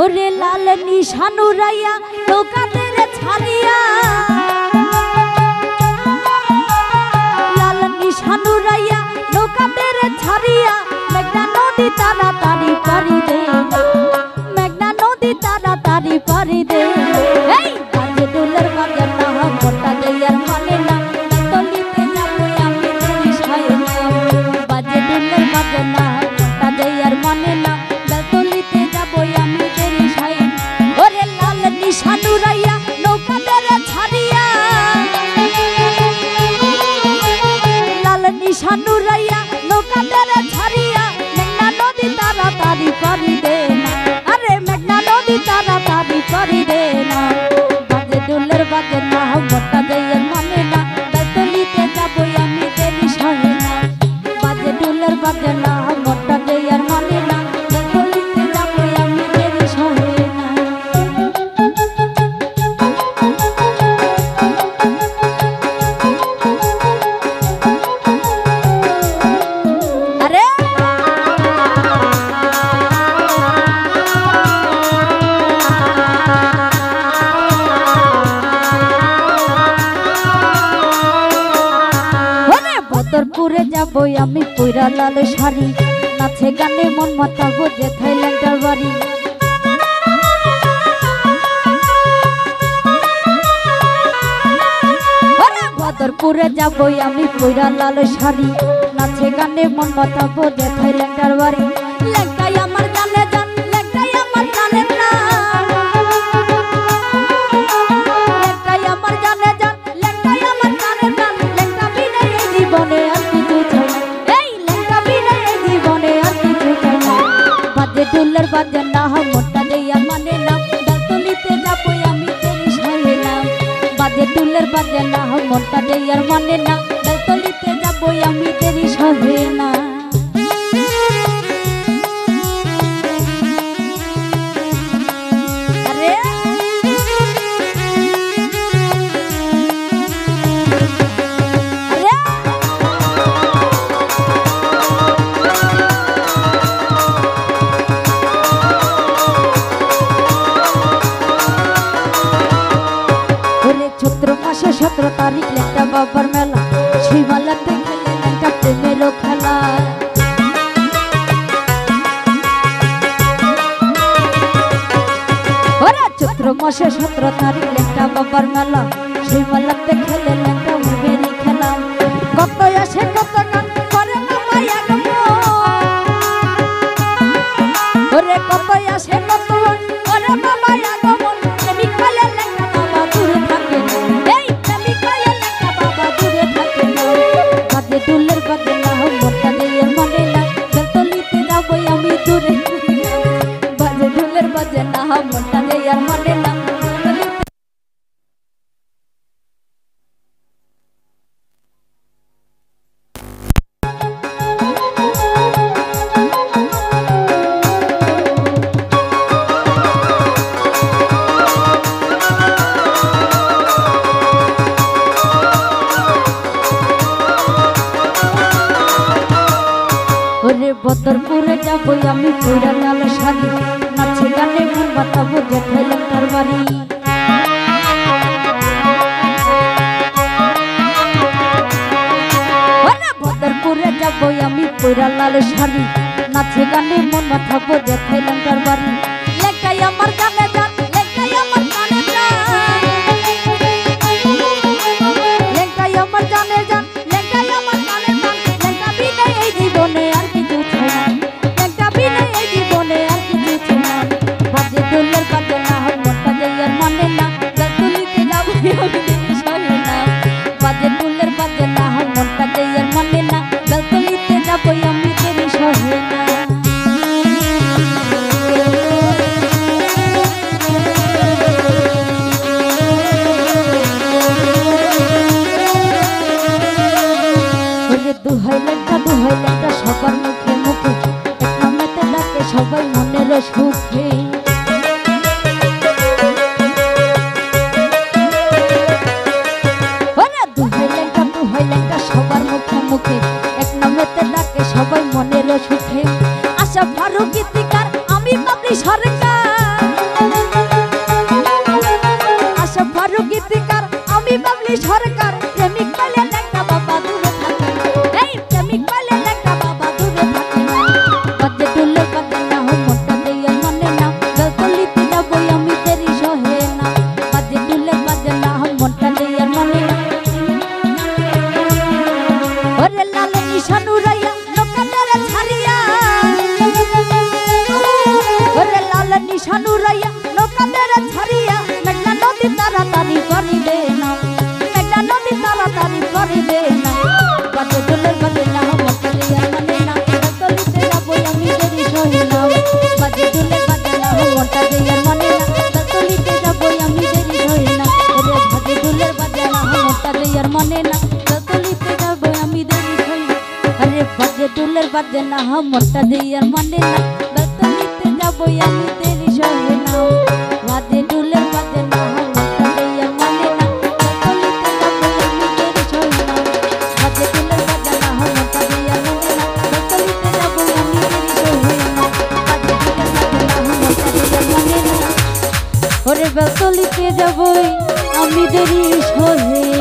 ওরে লাল নিশানুরাইয়া নৌকাদের ছাড়িয়া, লাল নিশানুরাইয়া নৌকাদের ছাড়িয়া, মেঘনা নদী তাড়াতাড়ি পারি দে, মেঘনা নদী তাড়াতাড়ি পারি দে। এই বাজে ডোলের বাজে না মোটা দেয়ার মানে না, তলিতে যাবো আমি দেরি সায় না। বাজে ডোলের বাজে না মোটা দেয়ার মানে না, তলিতে যাবো আমি দেরি সায়। ওরে লাল নিশানুরাইয়া নৌকাদের ছাড়িয়া, লাল নিশানুরাইয়া নৌকাদের ছাড়িয়া, মেঘনা নদী তাড়াতাড়ি পারি দে না, আরে মেঘনা নদী তাড়াতাড়ি পারি দে না। বাজে ডোলের বাজে না মোটা দেয়ার মানে না, তলিতে যাবো আমি দেরি সায় না। বাজে ডোলের বাজে না মোটা দেয়ার মানে না, তলিতে যাবো আমি দেরি সায় না। আরে বদরপুরে যাবো আমি পয়রা লাল শাড়ি, নাচে গানে মন মাতাবো যে থাইল্যান্ডের বাড়ি। বদরপুরে যাবো আমি পয়রা লাল শাড়ি, নাচে গানে মন মাতাবো যে থাইল্যান্ডের বাড়ি। লেঙ্কাই আমার জানে জান, লেঙ্কাই আমার জানে না, লেঙ্কাই আমার জানে জান, লেঙ্কাই আমার জানে জান, লেঙ্কা বিনে এই জীবনে আর কিছু চাই না, এই লেঙ্কা বিনে এই জীবনে আর কিছু চাই না। বাজে ডোলের বাজে না মোটা দেয়া মানে না, তলিতে যাবো আমি দেরি সায় না। বাজে ডোলের বাজে না মোটা দেয়ার মানে না, তলিতে যাবো আমি দেরি সায় না। আরে চৈত্র মাসে 17 তারিখ লেঙ্কা বাবার মেলা, সেই মেলাতে খেলে লেঙ্কা প্রেমেরও খেলা। চৈত্র মাসে 17 তারিখ লেঙ্কা বাবার মেলা, সেই মেলাতে খেলে লেঙ্কা প্রেমেরই খেলা। কত আসে কত গান করে মামা আগমন, ওরে কত আসে কত গান করে মামা আগমন। প্রেমিক বলে লেঙ্কা বাবা দূরে থাকে, এই প্রেমিক বলে লেঙ্কা বাবা দূরে থাকে। বাজে ডোলের বাজে না মোটা দেয়ার মানে না, তলিতে যাবো আমি দূরে। বাজে ডোলের বাজে না মোটা দেয়ার মানে না। ওরে বদরপুরে যাবো আমি পয়রা লাল শাড়ি, নাচে গানে মন মাতাবো যে থাইল্যান্ডের বাড়ি। বদরপুরে যাবো আমি পয়রা লাল শাড়ি, নাচে গানে মন মাতাবো যে থাইল্যান্ডের বাড়ি। লেঙ্কাই আমার জানে জান, লেঙ্কাই আমার জানে না, লেঙ্কাই আমার জানে জান, লেঙ্কাই আমার জানে জান, লেঙ্কা বিনে এই জীবনে আর কিছু চাই না, লেঙ্কা বিনে এই জীবনে আর কিছু চাই না। বাজে ডোলের বাজে না মোটা দেয়ার মানে না, তলিতে যাবো আমি দেরি সায় না। বাজে ডোলের বাজে না মোটা দেয়ার মানে না, তলিতে যাবো আমি দেরি সায় না। দুহাই লেঙ্কা সবার মুখে মুখে, এক নামেতে ডাকে সবাই মনের সুখে। দুহাই লেঙ্কা সবার মুখে মুখে, এক নামেতে ডাকে সবাই মনের সুখে। আশা ফারুক গীতিকার আমি বাবলি সরকার, সরকার প্রেমিক পাইলে একটা বাবা দূরে থাকে না এই প্রেমিক পাইলে একটা বাবা দূরে থাকে না বাজে দুলে বাজে না হো মোটা দিয়ে মনে না গলিতে যাবো আমি দেরি সহে না বাজে দুলে বাজে না হো মোটা দিয়ে মনে না ওরে লাল নিশান উড়াইয়া লোকাদের ছাড়িয়া ওরে লাল নিশান উড়াইয়া লোকাদের ছাড়িয়া মেঘনা নদী তাড়াতাড়ি করিবে না মেঘনা নদী তাড়াতাড়ি করিবে না বাজে দুলে বাজে না হো মোটা দিয়ে মনে না গলিতে যাবো আমি দেরি সহে না বাজে দুলে বাজে না হো মোটা দিয়ে মনে না গলিতে যাবো আমি দেরি সহে না ওরে বাজে দুলে বাজে না হো মোটা দিয়ে মনে না গলিতে যাবো আমি দেরি সহে না আরে বাজে দুলের বাজে না হো মোটা দিয়ে মনে না গলিতে যাবো আমি দেরি সহে না বাজে দুলের বাজে না হো মোটা দিয়ে মনে না গলিতে যাবো আমি দেরি সহে না বাজে দুলের বাজে না হো মোটা দিয়ে মনে না গলিতে যাবো আমি দেরি সহে না বাজে দুলের বাজে না হো মোটা দিয়ে মনে না ওরে গলিতে যাবো আমি দেরি সহে